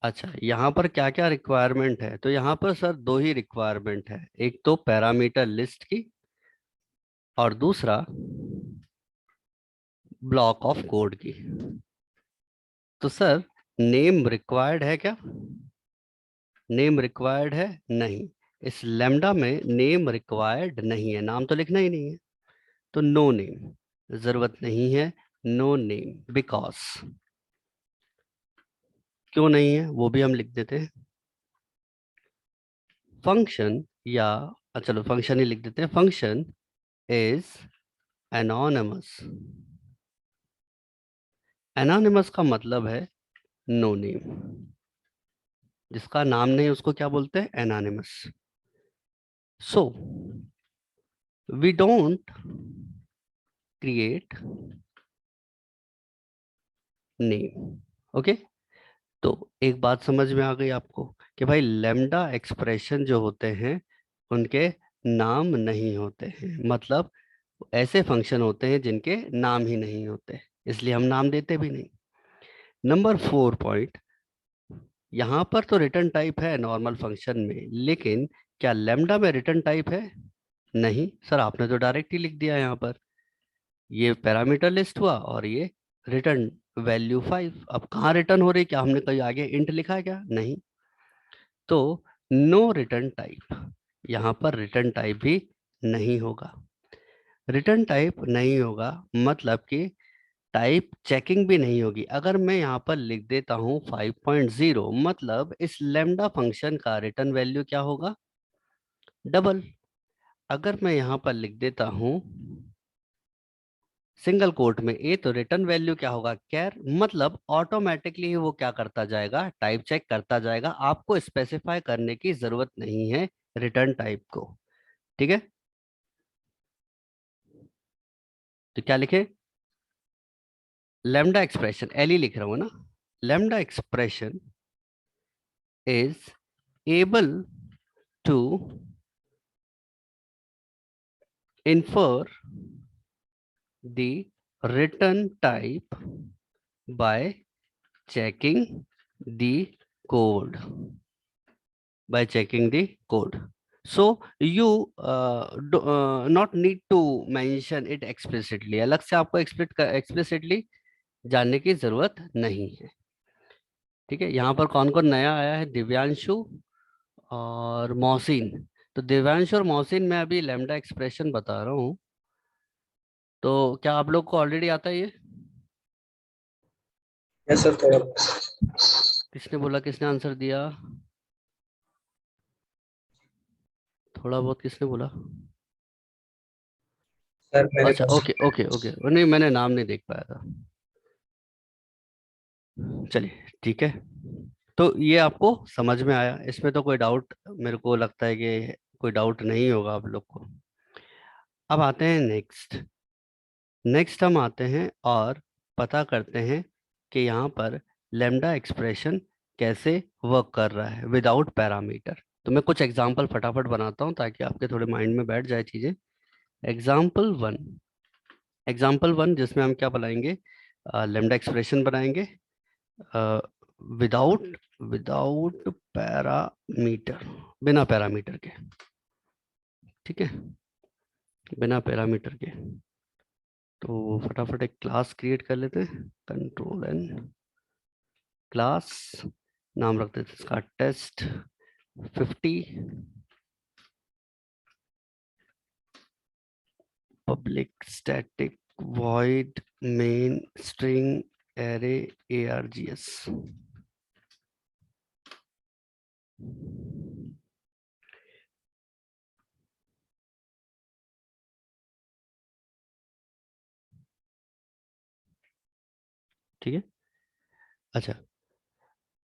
अच्छा, यहाँ पर क्या क्या रिक्वायरमेंट है? तो यहाँ पर सर दो ही रिक्वायरमेंट है, एक तो पैरामीटर लिस्ट की और दूसरा ब्लॉक ऑफ कोड की। तो सर नेम रिक्वायर्ड है क्या? नेम रिक्वायर्ड है? नहीं, इस लेमडा में नेम रिक्वायर्ड नहीं है, नाम तो लिखना ही नहीं है। तो नो नेम, जरूरत नहीं है नो नेम। बिकॉज, क्यों नहीं है वो भी हम लिख देते हैं। फंक्शन या चलो फंक्शन ही लिख देते हैं। Function is anonymous. एनोनिमस का मतलब है नो नेम। जिसका नाम नहीं उसको क्या बोलते हैं? Anonymous. So we don't create name. Okay, तो एक बात समझ में आ गई आपको कि भाई लेमडा एक्सप्रेशन जो होते हैं उनके नाम नहीं होते हैं। मतलब ऐसे फंक्शन होते हैं जिनके नाम ही नहीं होते, इसलिए हम नाम देते भी नहीं। नंबर 4 पॉइंट, यहाँ पर तो रिटर्न टाइप है नॉर्मल फंक्शन में, लेकिन क्या लेमडा में रिटर्न टाइप है? नहीं सर, आपने तो डायरेक्ट ही लिख दिया यहाँ पर। ये पैरामीटर लिस्ट हुआ और ये रिटर्न वैल्यू 5। अब कहाँ रिटर्न हो रही? क्या हमने कहीं आगे इंट लिखा है क्या? नहीं। तो नो रिटर्न टाइप, यहाँ पर रिटर्न टाइप भी नहीं होगा। रिटर्न टाइप नहीं होगा मतलब कि टाइप चेकिंग भी नहीं होगी। अगर मैं यहाँ पर लिख देता हूँ 5.0, मतलब इस लेमडा फंक्शन का रिटर्न वैल्यू क्या होगा? डबल। अगर मैं यहाँ पर लिख देता हूँ सिंगल कोट में ए, तो रिटर्न वैल्यू क्या होगा? कैर। मतलब ऑटोमेटिकली ही वो क्या करता जाएगा? टाइप चेक करता जाएगा। आपको स्पेसिफाई करने की जरूरत नहीं है रिटर्न टाइप को। ठीक है, तो क्या लिखे? लैम्डा एक्सप्रेशन, एल ही लिख रहा हूँ ना। Lambda expression is able to infer the return type by checking the code. By checking the code. So you not need to mention it explicitly. अलग से आपको explicitly जानने की जरूरत नहीं है। ठीक है, यहाँ पर कौन कौन नया आया है? दिव्यांशु और मोहसिन। तो दिव्यांशु और मोहसिन, मैं अभी लैम्डा एक्सप्रेशन बता रहा हूँ, तो क्या आप लोग को ऑलरेडी आता है ये? यस सर, थोड़ा किसने बोला? किसने आंसर दिया? थोड़ा बहुत किसने बोला? सर मेरे अच्छा, पास। ओके ओके ओके, नहीं मैंने नाम नहीं देख पाया था। चलिए ठीक है, तो ये आपको समझ में आया, इसमें तो कोई डाउट मेरे को लगता है कि कोई डाउट नहीं होगा आप लोग को। अब आते हैं नेक्स्ट। नेक्स्ट हम आते हैं और पता करते हैं कि यहाँ पर लेमडा एक्सप्रेशन कैसे वर्क कर रहा है विदाउट पैरामीटर। तो मैं कुछ एग्जांपल फटाफट बनाता हूँ ताकि आपके थोड़े माइंड में बैठ जाए चीज़ें। Example one. एग्जाम्पल वन जिसमें हम क्या बनाएंगे? लेमडा एक्सप्रेशन बनाएंगे विदाउट विदाउट पैरामीटर, बिना पैरामीटर के। ठीक है, बिना पैरामीटर के। तो फटाफट एक क्लास क्रिएट कर लेते हैं। कंट्रोल एन, क्लास नाम रख देते हैं इसका test 50। Public static void main string array args। ठीक है, अच्छा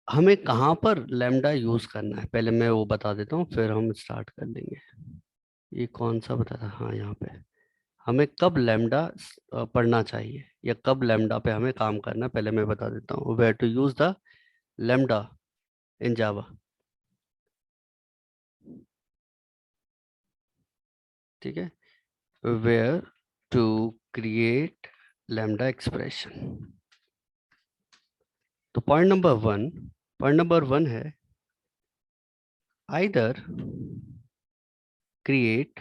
हमें कहाँ पर लैम्डा यूज करना है पहले मैं वो बता देता हूँ, फिर हम स्टार्ट कर लेंगे। ये कौन सा बता था? हाँ, यहाँ पे हमें कब लैम्डा पढ़ना चाहिए या कब लैम्डा पे हमें काम करना है, पहले मैं बता देता हूँ। Where to use the lambda in Java. ठीक है, where to create lambda expression. तो point number one, point number 1 है either create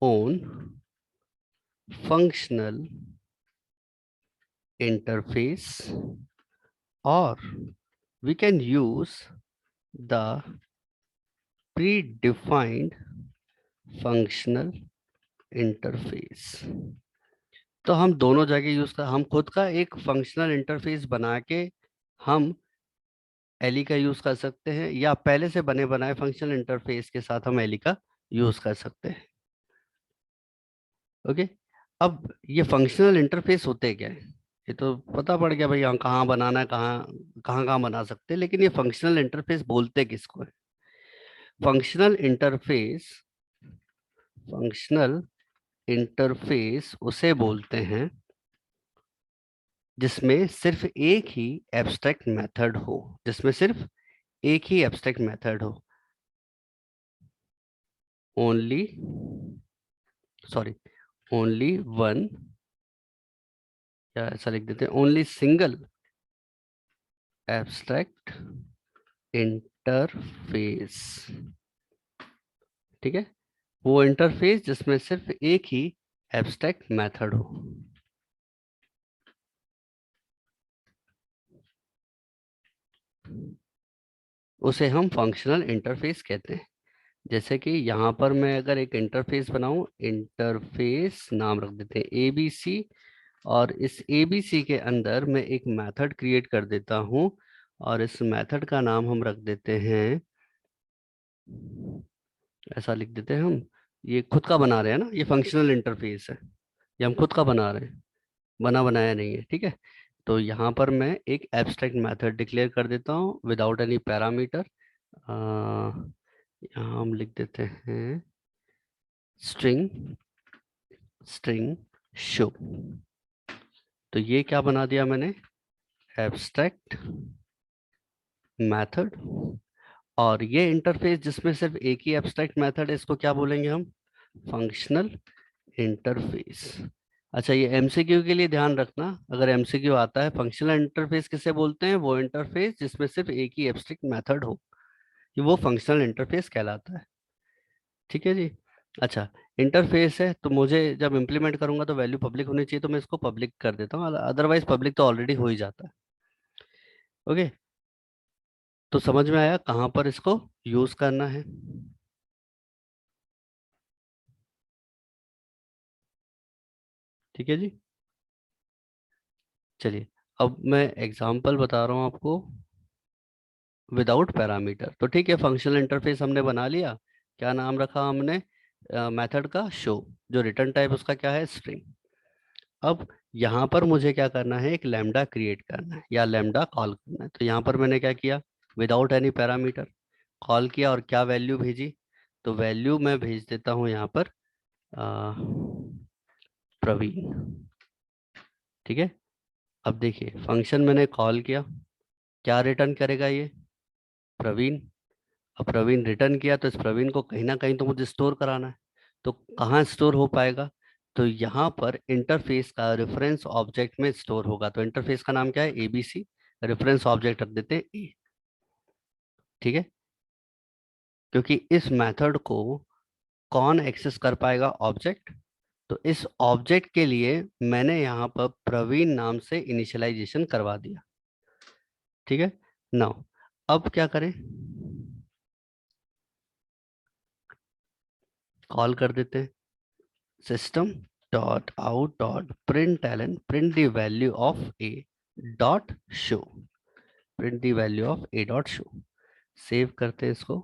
own functional interface or we can use the predefined functional interface। तो हम दोनों जगह यूज कर, हम खुद का एक फंक्शनल इंटरफेस बना के हम एली का यूज कर सकते हैं, या पहले से बने बनाए फंक्शनल इंटरफेस के साथ हम एली का यूज कर सकते हैं। ओके। अब ये फंक्शनल इंटरफेस होते क्या है, ये तो पता पड़ गया भाई, यहाँ कहाँ बनाना है, कहाँ कहाँ कहाँ बना सकते हैं, लेकिन ये फंक्शनल इंटरफेस बोलते किसको है? फंक्शनल इंटरफेस, फंक्शनल इंटरफेस उसे बोलते हैं जिसमें सिर्फ एक ही एब्स्ट्रैक्ट मेथड हो, जिसमें सिर्फ एक ही एब्स्ट्रैक्ट मेथड हो। ओनली, सॉरी, ओनली वन, या ऐसा लिख देते हैं, ओनली सिंगल एब्स्ट्रैक्ट इंटरफेस। ठीक है, वो इंटरफेस जिसमें सिर्फ एक ही एब्स्ट्रैक्ट मेथड हो। उसे हम फंक्शनल इंटरफेस कहते हैं। जैसे कि यहाँ पर मैं अगर एक इंटरफेस बनाऊं, इंटरफेस नाम रख देते हैं एबीसी, और इस एबीसी के अंदर मैं एक मेथड क्रिएट कर देता हूं, और इस मेथड का नाम हम रख देते हैं, ऐसा लिख देते हैं हम, ये खुद का बना रहे हैं ना, ये फंक्शनल इंटरफेस है, ये हम खुद का बना रहे हैं, बना बनाया नहीं है। ठीक है, तो यहाँ पर मैं एक एब्स्ट्रैक्ट मेथड डिक्लेयर कर देता हूँ विदाउट एनी पैरामीटर। यहाँ हम लिख देते हैं स्ट्रिंग, स्ट्रिंग शो। तो ये क्या बना दिया मैंने, एब्स्ट्रैक्ट मेथड। और ये इंटरफेस जिसमें सिर्फ एक ही एब्स्ट्रैक्ट मेथड है, इसको क्या बोलेंगे हम, फंक्शनल इंटरफेस। अच्छा, ये एमसीक्यू के लिए ध्यान रखना, अगर एमसीक्यू आता है फंक्शनल इंटरफेस किसे बोलते हैं, वो इंटरफेस जिसमें सिर्फ एक ही एब्स्ट्रैक्ट मेथड हो, कि वो फंक्शनल इंटरफेस कहलाता है। ठीक है जी। अच्छा, इंटरफेस है तो मुझे जब इम्प्लीमेंट करूंगा तो वैल्यू पब्लिक होनी चाहिए, तो मैं इसको पब्लिक कर देता हूँ, अदरवाइज पब्लिक तो ऑलरेडी हो ही जाता है। ओके, तो समझ में आया कहाँ पर इसको यूज करना है। ठीक है जी। चलिए, अब मैं एग्जांपल बता रहा हूँ आपको विदाउट पैरामीटर। तो ठीक है, फंक्शनल इंटरफेस हमने बना लिया, क्या नाम रखा हमने, मेथड का शो, जो रिटर्न टाइप उसका क्या है, स्ट्रिंग। अब यहाँ पर मुझे क्या करना है, एक लैम्डा क्रिएट करना है या लैम्डा कॉल करना है। तो यहाँ पर मैंने क्या किया, विदाउट एनी पैरामीटर कॉल किया, और क्या वैल्यू भेजी, तो वैल्यू मैं भेज देता हूँ यहाँ पर प्रवीण। ठीक है, अब देखिए फंक्शन मैंने कॉल किया, क्या रिटर्न करेगा ये, प्रवीण। अब प्रवीण रिटर्न किया, तो इस प्रवीण को कहीं ना कहीं तो मुझे स्टोर कराना है, तो कहाँ स्टोर हो पाएगा, तो यहाँ पर इंटरफेस का रेफरेंस ऑब्जेक्ट में स्टोर होगा। तो इंटरफेस का नाम क्या है, एबीसी, रेफरेंस ऑब्जेक्ट रख देते हैं ए। ठीक है, क्योंकि इस मेथड को कौन एक्सेस कर पाएगा, ऑब्जेक्ट। तो इस ऑब्जेक्ट के लिए मैंने यहाँ पर प्रवीण नाम से इनिशियलाइजेशन करवा दिया। ठीक है, नाउ अब क्या करें, कॉल कर देते हैं system dot out dot print LN, print the value of A dot show, print the value of A dot show. Save करते हैं इसको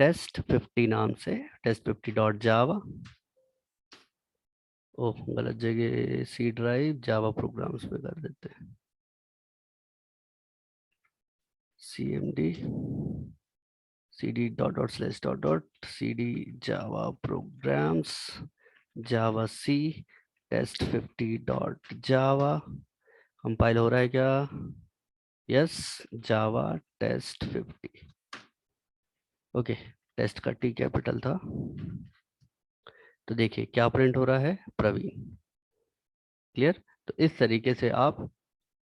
टेस्ट 50 नाम से, टेस्ट 50 डॉट जावा, ओह गलत जगह, सी ड्राइव जावा प्रोग्राम्स में कर देते हैं, C M D C D dot dot slash dot dot C D Java programs javac test 50 dot Java. Compile हो रहा है क्या, yes, Java test 50। Okay, test का टी कैपिटल था। तो देखिए क्या प्रिंट हो रहा है, प्रवीण। क्लियर। तो इस तरीके से आप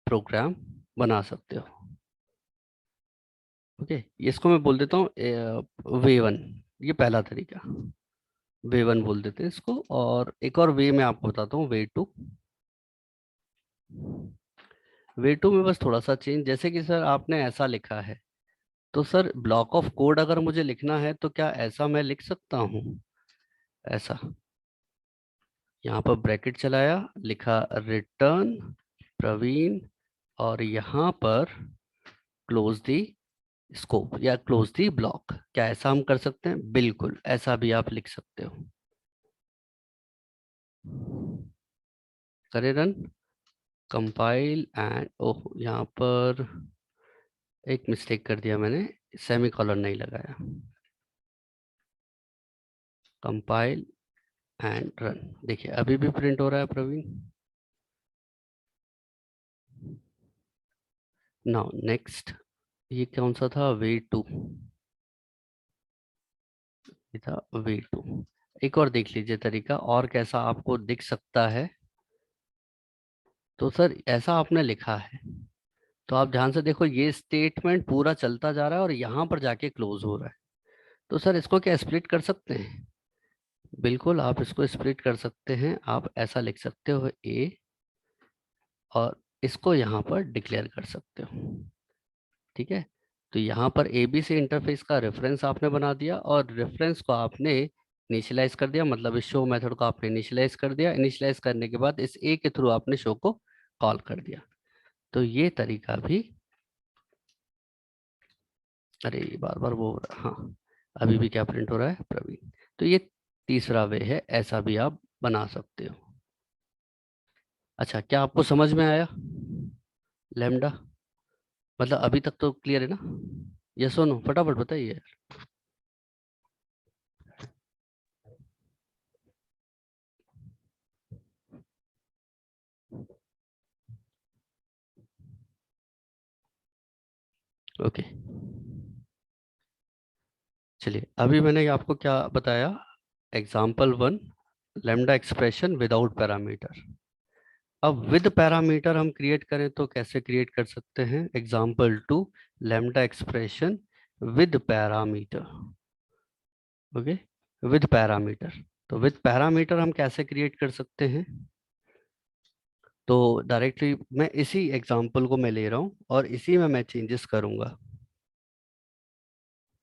प्रोग्राम बना सकते हो। ओके, इसको मैं बोल देता हूँ वे वन, ये पहला तरीका, वे वन बोल देते हैं इसको। और एक और वे मैं आपको बताता हूँ, वे टू। वे टू में बस थोड़ा सा चेंज, जैसे कि सर आपने ऐसा लिखा है, तो सर ब्लॉक ऑफ कोड अगर मुझे लिखना है तो क्या ऐसा मैं लिख सकता हूँ? ऐसा, यहाँ पर ब्रैकेट चलाया, लिखा रिटर्न प्रवीण, और यहाँ पर क्लोज दी स्कोप या क्लोज दी ब्लॉक, क्या ऐसा हम कर सकते हैं? बिल्कुल, ऐसा भी आप लिख सकते हो। करे रन, कंपाइल एंड, ओह यहाँ पर एक मिस्टेक कर दिया मैंने, सेमी कॉलन नहीं लगाया। कंपाइल एंड रन, देखिए अभी भी प्रिंट हो रहा है प्रवीण। नाउ नेक्स्ट, ये कौन सा था? वे टू, ये था वे टू। एक और देख लीजिए तरीका, और कैसा आपको दिख सकता है। तो सर ऐसा आपने लिखा है, तो आप ध्यान से देखो, ये स्टेटमेंट पूरा चलता जा रहा है और यहाँ पर जाके क्लोज हो रहा है। तो सर इसको क्या स्प्लिट कर सकते हैं? बिल्कुल, आप इसको स्प्लिट कर सकते हैं। आप ऐसा लिख सकते हो ए, और इसको यहाँ पर डिक्लेयर कर सकते हो। ठीक है, तो यहाँ पर ए बी से इंटरफेस का रेफरेंस आपने बना दिया, और रेफरेंस को आपने इनिशियलाइज कर दिया, मतलब इस शो मेथड को आपने इनिशियलाइज कर दिया। इनिशियलाइज करने के बाद इस ए के थ्रू आपने शो को कॉल कर दिया। तो ये तरीका भी, अरे बार बार वो हो रहा, हाँ अभी भी क्या प्रिंट हो रहा है प्रवीण। तो ये तीसरा वे है, ऐसा भी आप बना सकते हो। अच्छा, क्या आपको समझ में आया लैम्डा? मतलब अभी तक तो क्लियर है ना? यस और नो, फटाफट बताइए। ओके, चलिए अभी मैंने आपको क्या बताया, example one, lambda expression without parameter. अब विद पैरामीटर हम क्रिएट करें तो कैसे क्रिएट कर सकते हैं? Example two, lambda expression with parameter. Okay, with parameter. तो विद पैरामीटर हम कैसे क्रिएट कर सकते हैं? तो डायरेक्टली मैं इसी एग्जाम्पल को मैं ले रहा हूँ और इसी में मैं चेंजेस करूंगा।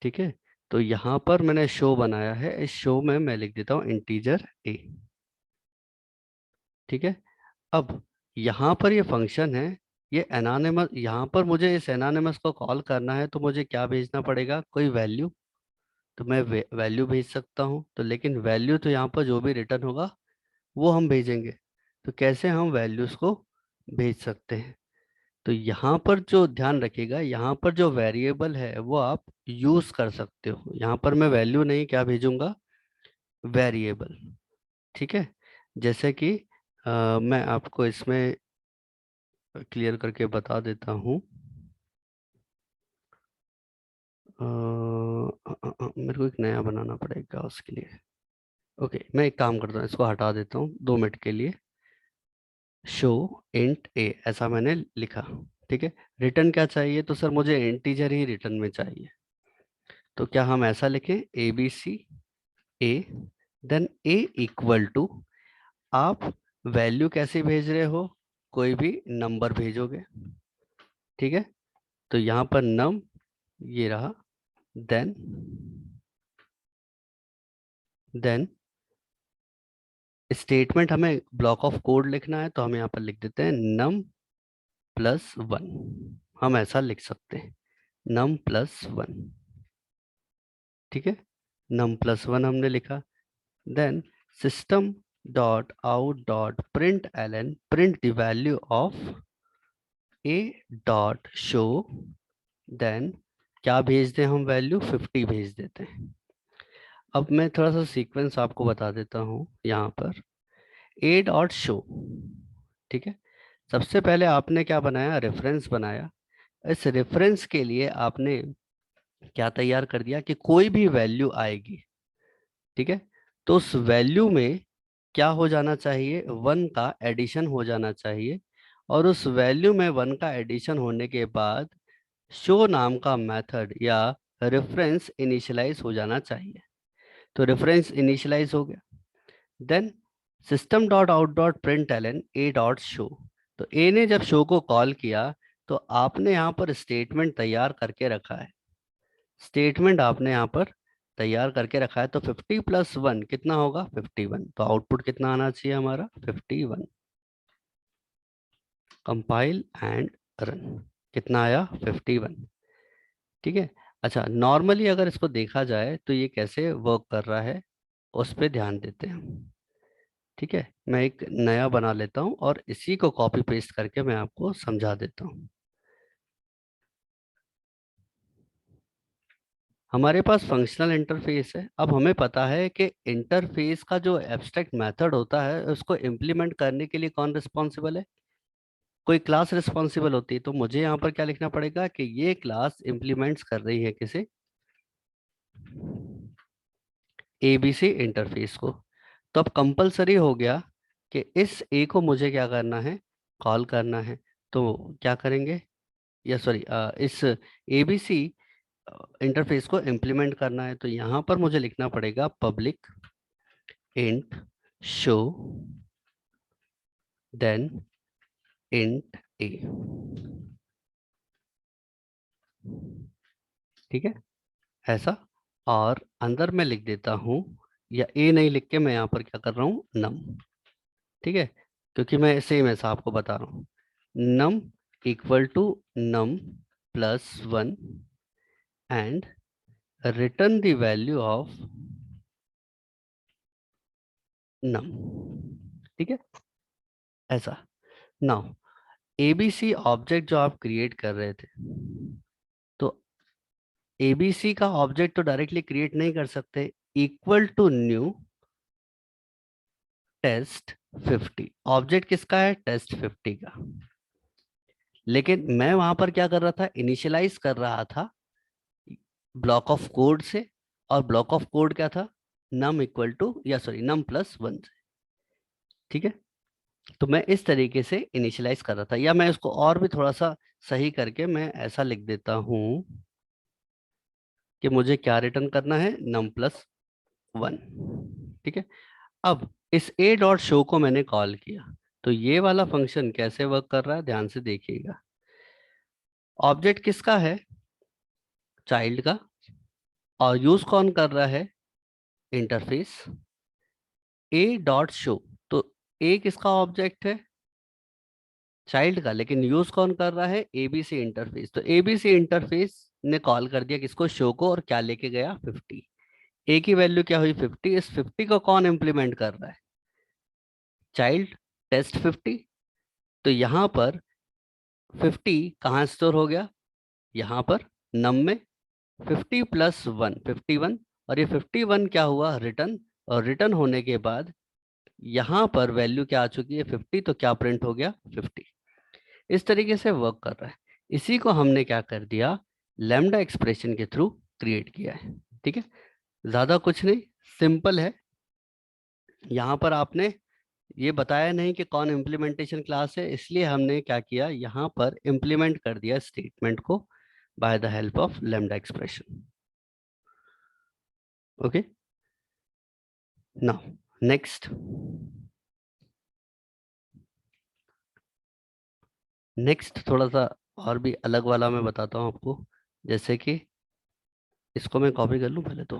ठीक है, तो यहाँ पर मैंने शो बनाया है, इस शो में मैं लिख देता हूँ इंटीजर ए। ठीक है, अब यहाँ पर ये फंक्शन है, ये एनानिमस, यहाँ पर मुझे इस एनानिमस को कॉल करना है, तो मुझे क्या भेजना पड़ेगा? कोई वैल्यू। तो मैं वैल्यू भेज सकता हूँ, तो लेकिन वैल्यू तो यहाँ पर जो भी रिटर्न होगा वो हम भेजेंगे। तो कैसे हम वैल्यूज को भेज सकते हैं? तो यहाँ पर जो ध्यान रखिएगा, यहाँ पर जो वेरिएबल है वो आप यूज कर सकते हो। यहाँ पर मैं वैल्यू नहीं, क्या भेजूंगा? वेरिएबल। ठीक है, जैसे कि मैं आपको इसमें क्लियर करके बता देता हूँ। मेरे को एक नया बनाना पड़ेगा उसके लिए। ओके, मैं एक काम करता हूँ, इसको हटा देता हूँ 2 मिनट के लिए। शो इंट ए, ऐसा मैंने लिखा। ठीक है, रिटर्न क्या चाहिए? तो सर मुझे इंटीजर ही रिटर्न में चाहिए। तो क्या हम ऐसा लिखें, A B C A, then A equal to, आप वैल्यू कैसे भेज रहे हो? कोई भी नंबर भेजोगे। ठीक है, तो यहाँ पर नम, ये रहा, देन देन स्टेटमेंट, हमें ब्लॉक ऑफ कोड लिखना है, तो हम यहाँ पर लिख देते हैं नम प्लस वन। हम ऐसा लिख सकते हैं, नम प्लस वन। ठीक है, नम प्लस वन हमने लिखा। Then system dot out dot print LN, print the value of A dot show, then क्या भेज दें हम? वैल्यू 50 भेज देते हैं। अब मैं थोड़ा सा सीक्वेंस आपको बता देता हूँ यहाँ पर। ए डॉट शो, ठीक है, सबसे पहले आपने क्या बनाया? रेफरेंस बनाया। इस रेफरेंस के लिए आपने क्या तैयार कर दिया कि कोई भी वैल्यू आएगी, ठीक है, तो उस वैल्यू में क्या हो जाना चाहिए? वन का एडिशन हो जाना चाहिए, और उस वैल्यू में 1 का एडिशन होने के बाद शो नाम का मेथड या रेफरेंस इनिशियलाइज हो जाना चाहिए। तो रेफरेंस इनिशियलाइज हो गया। Then system dot out dot print LN A dot show. तो ए ने जब शो को कॉल किया तो आपने यहाँ पर स्टेटमेंट तैयार करके रखा है। स्टेटमेंट आपने यहाँ पर तैयार करके रखा है। तो 50 + 1 कितना होगा? 51। तो आउटपुट कितना आना चाहिए हमारा? 51। Compile and run. कितना आया? 51। ठीक है। अच्छा, नॉर्मली अगर इसको देखा जाए तो ये कैसे वर्क कर रहा है उस पर ध्यान देते हैं हम। ठीक है, मैं एक नया बना लेता हूँ और इसी को कॉपी पेस्ट करके मैं आपको समझा देता हूँ। हमारे पास फंक्शनल इंटरफेस है। अब हमें पता है कि इंटरफेस का जो एब्स्ट्रैक्ट मेथड होता है उसको इम्प्लीमेंट करने के लिए कौन रिस्पॉन्सिबल है? कोई क्लास रिस्पॉन्सिबल होती है। तो मुझे यहाँ पर क्या लिखना पड़ेगा कि ये क्लास इम्प्लीमेंट्स कर रही है किसे? एबीसी इंटरफेस को। तो अब कंपलसरी हो गया कि इस ए को मुझे क्या करना है? कॉल करना है। तो क्या करेंगे? या सॉरी, इस एबीसी इंटरफेस को इम्प्लीमेंट करना है। तो यहाँ पर मुझे लिखना पड़ेगा public int show then int A. ठीक है, ऐसा। और अंदर मैं लिख देता हूँ, या ए नहीं लिख के मैं यहाँ पर क्या कर रहा हूँ? नम। ठीक है, क्योंकि मैं सेम ऐसा आपको बता रहा हूँ। Num equal to num +1 and return the value of num. ठीक है, ऐसा। नाउ एबीसी ऑब्जेक्ट जो आप क्रिएट कर रहे थे, तो एबीसी का ऑब्जेक्ट तो डायरेक्टली क्रिएट नहीं कर सकते। Equal to new test 50। Object किसका है? टेस्ट 50 का। लेकिन मैं वहां पर क्या कर रहा था? इनिशियलाइज कर रहा था ब्लॉक ऑफ कोड से। और ब्लॉक ऑफ कोड क्या था? नम इक्वल टू, या सॉरी, नम +1 से। ठीक है, तो मैं इस तरीके से इनिशियलाइज कर रहा था। या मैं इसको और भी थोड़ा सा सही करके मैं ऐसा लिख देता हूं कि मुझे क्या रिटर्न करना है? num+1। ठीक है, अब इस a डॉट शो को मैंने कॉल किया। तो ये वाला फंक्शन कैसे वर्क कर रहा है ध्यान से देखिएगा। ऑब्जेक्ट किसका है? चाइल्ड का। और यूज कौन कर रहा है? इंटरफेस। a dot show. तो a किसका ऑब्जेक्ट है? चाइल्ड का। लेकिन यूज कौन कर रहा है? ABC interface. तो एबीसी इंटरफेस ने कॉल कर दिया किसको? शो को। और क्या लेके गया? 50। ए की वैल्यू क्या हुई? 50। इस 50 को कौन इम्प्लीमेंट कर रहा है? Child test 50। तो यहाँ पर 50 कहाँ स्टोर हो गया? यहाँ पर नम में। 50 + 1 51। और ये 51 क्या हुआ? रिटर्न। और रिटर्न होने के बाद यहाँ पर वैल्यू क्या आ चुकी है? 50। तो क्या प्रिंट हो गया? 50। इस तरीके से वर्क कर रहा है। इसी को हमने क्या कर दिया? लैम्डा एक्सप्रेशन के थ्रू क्रिएट किया है। ठीक है, ज्यादा कुछ नहीं, सिंपल है। यहाँ पर आपने ये बताया नहीं कि कौन इम्प्लीमेंटेशन क्लास है, इसलिए हमने क्या किया? यहाँ पर इम्प्लीमेंट कर दिया स्टेटमेंट को by the help of lambda expression. Okay, now next. Next थोड़ा सा और भी अलग वाला मैं बताता हूँ आपको। जैसे कि इसको मैं कॉपी कर लूँ पहले तो।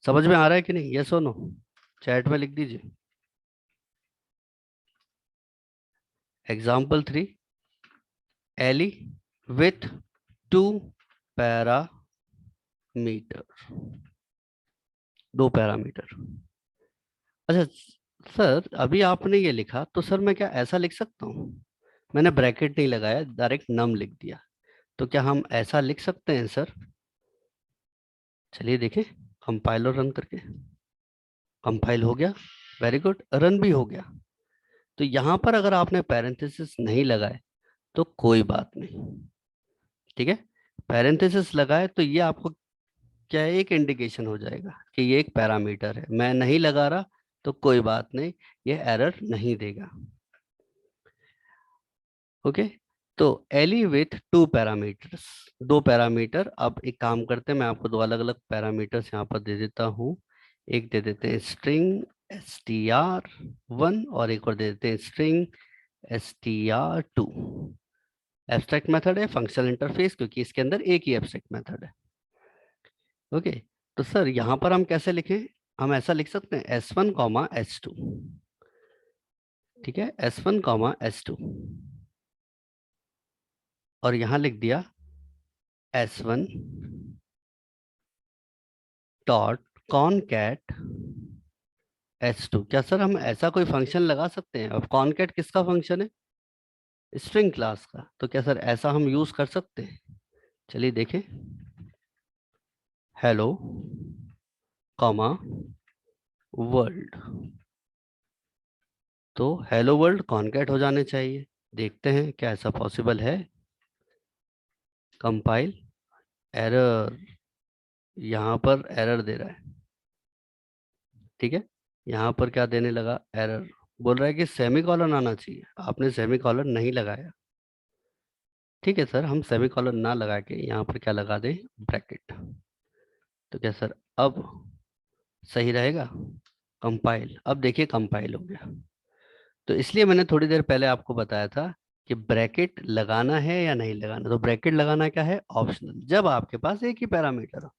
समझ में आ रहा है कि नहीं? यस और नो? चैट में लिख दीजिए। Example 3, Ellie with 2 parameter, 2 parameter. अच्छा सर, अभी आपने ये लिखा तो सर मैं क्या ऐसा लिख सकता हूँ? मैंने ब्रैकेट नहीं लगाया, डायरेक्ट नम लिख दिया। तो क्या हम ऐसा लिख सकते हैं सर? चलिए देखें, कंपाइल और रन करके। कंपाइल हो गया, वेरी गुड। रन भी हो गया। तो यहाँ पर अगर आपने पैरेंथेसिस नहीं लगाए तो कोई बात नहीं। ठीक है, पैरेंथेसिस लगाए तो ये आपको क्या है? एक इंडिकेशन हो जाएगा कि ये एक पैरामीटर है। मैं नहीं लगा रहा तो कोई बात नहीं, ये एरर नहीं देगा। ओके। तो एली विथ टू पैरामीटर्स, दो पैरामीटर। अब एक काम करते हैं, मैं आपको दो अलग अलग पैरामीटर्स यहाँ पर दे देता हूँ। एक दे देते हैं स्ट्रिंग str1 और एक और दे देते हैं स्ट्रिंग str2। एब्स्ट्रैक्ट मेथड है, फंक्शनल इंटरफेस, क्योंकि इसके अंदर एक ही एब्स्ट्रैक्ट मेथड है। ओके। तो सर यहाँ पर हम कैसे लिखें? हम ऐसा लिख सकते हैं s1 कॉमा s2। ठीक है, s1 कॉमा s2, और यहाँ लिख दिया s1 डॉट कॉनकैट s2। क्या सर हम ऐसा कोई फंक्शन लगा सकते हैं? अब कॉनकैट किसका फंक्शन है? स्ट्रिंग क्लास का। तो क्या सर ऐसा हम यूज कर सकते हैं? चलिए देखें। हेलो कॉमा वर्ल्ड, तो हेलो वर्ल्ड कॉनकैट हो जाने चाहिए। देखते हैं क्या ऐसा पॉसिबल है। कंपाइल, एरर, यहाँ पर एरर दे रहा है। ठीक है, यहाँ पर क्या देने लगा? एरर। बोल रहा है कि सेमी कॉलन आना चाहिए, आपने सेमी कॉलन नहीं लगाया। ठीक है सर, हम सेमी कॉलन ना लगा के यहाँ पर क्या लगा दें? ब्रैकेट। तो क्या सर अब सही रहेगा? कंपाइल, अब देखिए कंपाइल हो गया। तो इसलिए मैंने थोड़ी देर पहले आपको बताया था कि ब्रैकेट लगाना है या नहीं लगाना। तो ब्रैकेट लगाना क्या है? ऑप्शनल, जब आपके पास एक ही पैरामीटर हो।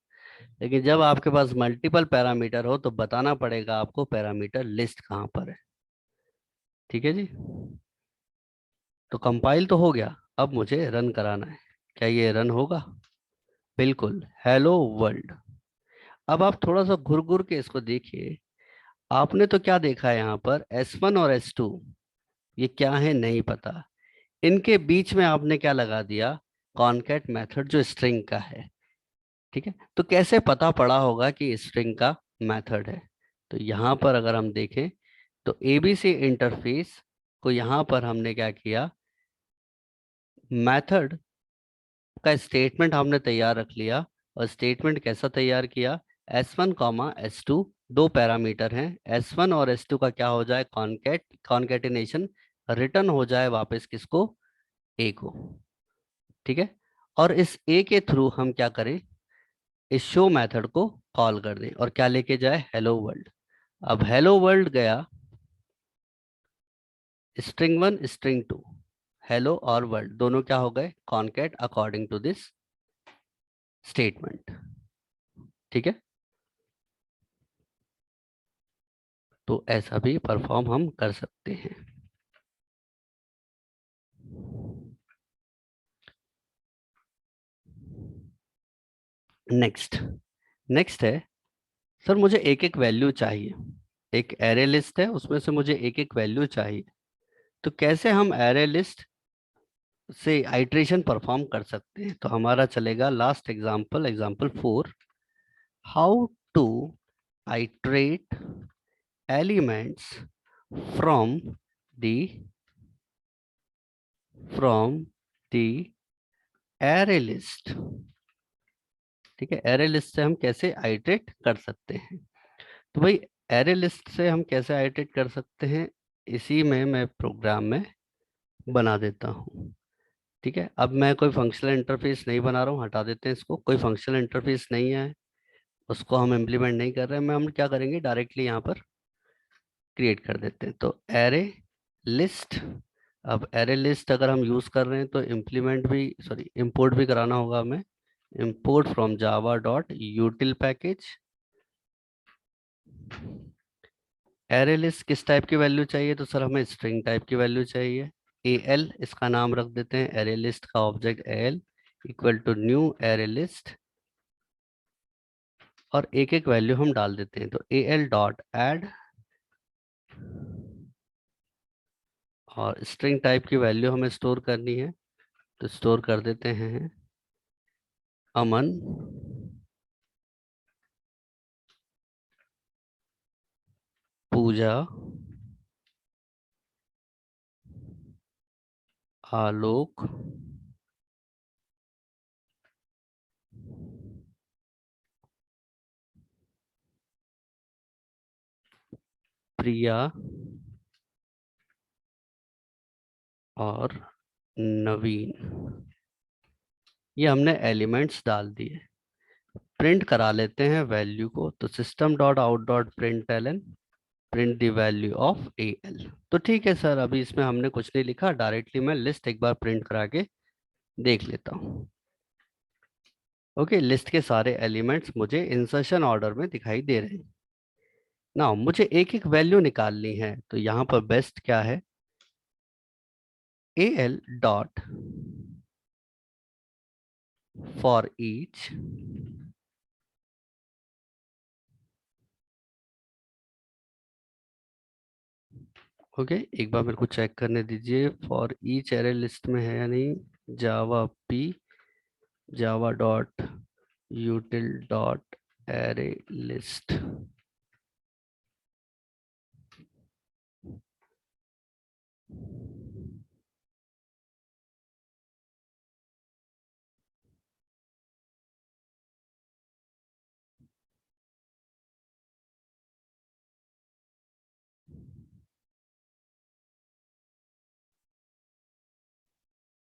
लेकिन जब आपके पास मल्टीपल पैरामीटर हो तो बताना पड़ेगा आपको पैरामीटर लिस्ट कहाँ पर है। ठीक है जी। तो कंपाइल तो हो गया, अब मुझे रन कराना है। क्या ये रन होगा? बिल्कुल, हेलो वर्ल्ड। अब आप थोड़ा सा घुर घुर के इसको देखिए। आपने तो क्या देखा है यहाँ पर? S1 और S2, ये क्या है नहीं पता। इनके बीच में आपने क्या लगा दिया? कॉनकैट मेथड, जो स्ट्रिंग का है। ठीक है, तो कैसे पता पड़ा होगा कि स्ट्रिंग का मेथड है? तो यहाँ पर अगर हम देखें तो एबीसी इंटरफेस को यहाँ पर हमने क्या किया? मेथड का स्टेटमेंट हमने तैयार रख लिया। और स्टेटमेंट कैसा तैयार किया? S1 कॉमा S2, दो पैरामीटर हैं। S1 और S2 का क्या हो जाए? कॉन्केटिनेशन, रिटर्न हो जाए वापस किसको? ए को। ठीक है, और इस ए के थ्रू हम क्या करें? इस शो मेथड को कॉल कर दें और क्या लेके जाए? Hello world. अब हेलो वर्ल्ड गया, string one string two, hello और वर्ल्ड दोनों क्या हो गए? Concat according to this statement. ठीक है, तो ऐसा भी परफॉर्म हम कर सकते हैं। नेक्स्ट, नेक्स्ट है सर, मुझे एक एक वैल्यू चाहिए। एक एरे लिस्ट है, उसमें से मुझे एक एक वैल्यू चाहिए। तो कैसे हम एरे लिस्ट से आइट्रेशन परफॉर्म कर सकते हैं? तो हमारा चलेगा last example, example 4। How to iterate elements from the from the array list. ठीक है, एरे लिस्ट से हम कैसे आइट्रेट कर सकते हैं? तो भाई, एरे लिस्ट से हम कैसे आइट्रेट कर सकते हैं, इसी में मैं प्रोग्राम में बना देता हूँ। ठीक है, अब मैं कोई फंक्शनल इंटरफेस नहीं बना रहा हूँ, हटा देते हैं इसको। कोई फंक्शनल इंटरफेस नहीं है, उसको हम इम्प्लीमेंट नहीं कर रहे हैं। मैं हम क्या करेंगे, डायरेक्टली यहाँ पर क्रिएट कर देते हैं। तो एरे लिस्ट, अब एरे लिस्ट अगर हम यूज कर रहे हैं तो इम्प्लीमेंट भी, सॉरी इंपोर्ट भी कराना होगा हमें। Import from Java dot util package. Array list किस टाइप की वैल्यू चाहिए? तो सर हमें स्ट्रिंग टाइप की वैल्यू चाहिए। एल इसका नाम रख देते हैं, एरे लिस्ट का object L equal to new array list, और एक एक वैल्यू हम डाल देते हैं। तो एल डॉट एड, और स्ट्रिंग टाइप की वैल्यू हमें स्टोर करनी है, तो स्टोर कर देते हैं अमन, पूजा, आलोक, प्रिया और नवीन, ये हमने एलिमेंट्स डाल दिए। प्रिंट करा लेते हैं वैल्यू को, तो system dot out dot print LN print the value of A L. तो ठीक है सर, अभी इसमें हमने कुछ नहीं लिखा, डायरेक्टली मैं लिस्ट एक बार प्रिंट करा के देख लेता हूँ। ओके, लिस्ट के सारे एलिमेंट्स मुझे इंसर्शन ऑर्डर में दिखाई दे रहे हैं। ना मुझे एक एक वैल्यू निकालनी है, तो यहाँ पर बेस्ट क्या है, A L dot for each okay, एक बार मेरे को चेक करने दीजिए फॉर ईच एरे लिस्ट में है या नहीं। Javap Java dot util dot array list.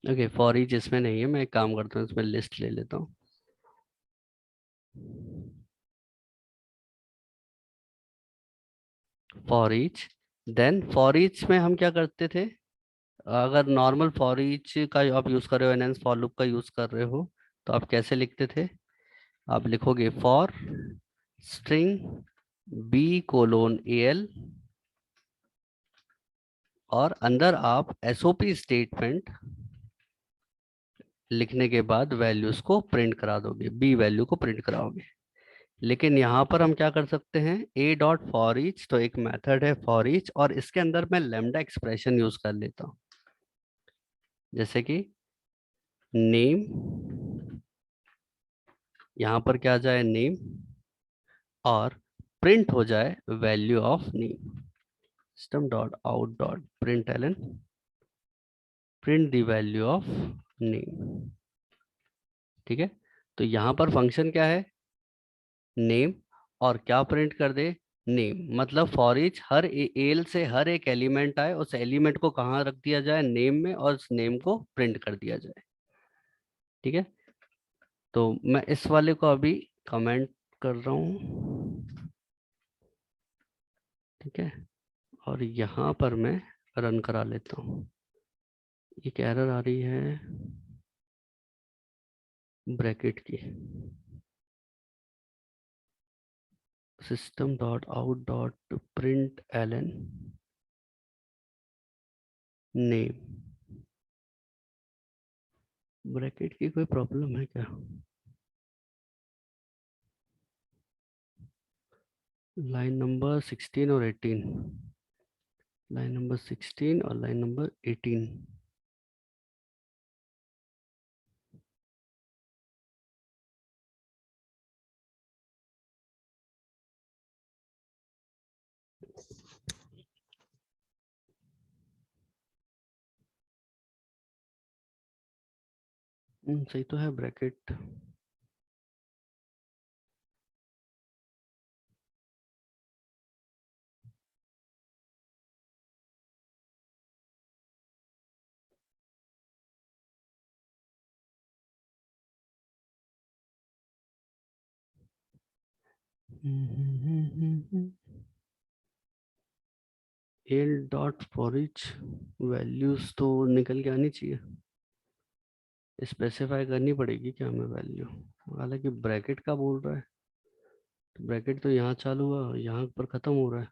Okay, for each इसमें नहीं है, मैं एक काम करता हूँ, इसमें लिस्ट ले लेता हूँ। For each, then for each में हम क्या करते थे, अगर नॉर्मल फॉर ईच का आप यूज कर रहे हो, एनहांस फॉर लूप का यूज कर रहे हो, तो आप कैसे लिखते थे, आप लिखोगे for string B colon A L, और अंदर आप एसओपी स्टेटमेंट लिखने के बाद वैल्यूज को प्रिंट करा दोगे, बी वैल्यू को प्रिंट कराओगे। लेकिन यहाँ पर हम क्या कर सकते हैं, ए डॉट फॉर ईच, तो एक मेथड है फॉर ईच, और इसके अंदर मैं लैम्डा एक्सप्रेशन यूज कर लेता हूँ, जैसे कि नेम, यहाँ पर क्या आ जाए नेम, और प्रिंट हो जाए value of name. System dot out dot print LN print the value of name. ठीक है, तो यहाँ पर फंक्शन क्या है, नेम, और क्या प्रिंट कर दे, नेम। मतलब फॉर ईच हर एल से हर एक एलिमेंट आए, उस एलिमेंट को कहाँ रख दिया जाए, नेम में, और उस नेम को प्रिंट कर दिया जाए। ठीक है, तो मैं इस वाले को अभी कमेंट कर रहा हूँ। ठीक है, और यहाँ पर मैं रन करा लेता हूँ। एक एरर आ रही है ब्रैकेट की, system dot out dot print LN name. Bracket की कोई प्रॉब्लम है क्या, लाइन नंबर 16 और 18, लाइन नंबर 16 और लाइन नंबर 18। सही तो है bracket. L dot for each values तो निकल के आनी चाहिए, स्पेसिफाई करनी पड़ेगी क्या हमें वैल्यू। हालांकि ब्रैकेट का बोल रहा है, तो ब्रैकेट तो यहाँ चालू हुआ, यहाँ पर खत्म हो रहा है,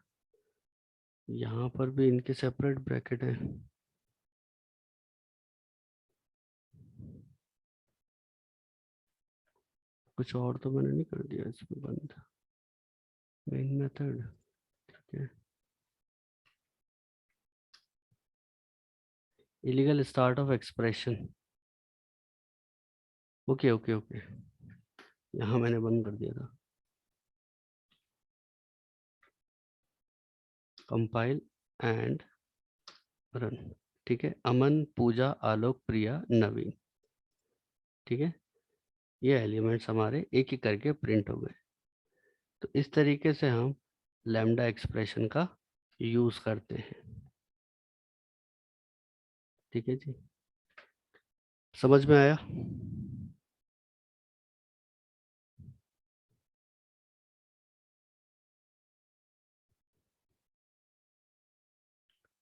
यहाँ पर भी इनके सेपरेट ब्रैकेट है। कुछ और तो मैंने नहीं कर दिया इसमें बंद, मेन मेथड। ठीक है, illegal start of expression, okay okay okay, यहाँ मैंने बंद कर दिया था। Compile and run. ठीक है, अमन, पूजा, आलोक, प्रिया, नवीन। ठीक है, ये एलिमेंट्स हमारे एक एक करके प्रिंट हो गए। तो इस तरीके से हम लैम्डा एक्सप्रेशन का यूज करते हैं। ठीक है जी। समझ में आया?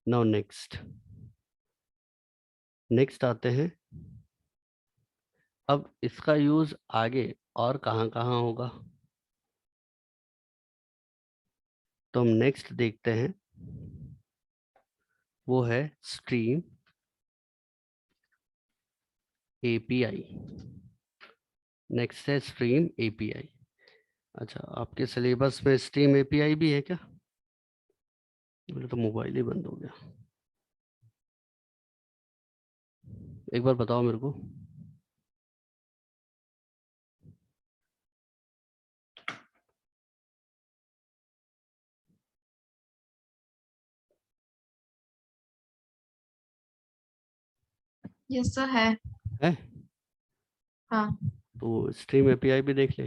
नाउ नेक्स्ट आते हैं। अब इसका यूज आगे और कहाँ कहाँ होगा, तो हम नेक्स्ट देखते हैं। वो है स्ट्रीम एपीआई। नेक्स्ट है स्ट्रीम एपीआई। अच्छा, आपके सिलेबस में स्ट्रीम एपीआई भी है क्या? मेरा तो मोबाइल ही बंद हो गया। एक बार बताओ मेरे को। यस सर है। है? हाँ। तो स्ट्रीम एपीआई भी देख ले।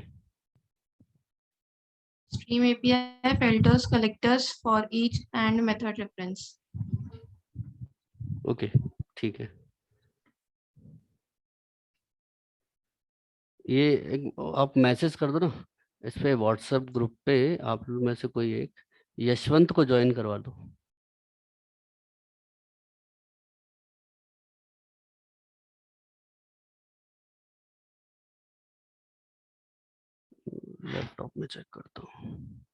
Stream API filters collectors for each and method reference. Okay, ठीक है। ये एक आप मैसेज कर दो ना इस पे, व्हाट्सएप ग्रुप पे। आप लोग में से कोई एक यशवंत को ज्वाइन करवा दो। लैपटॉप में चेक करता हूँ।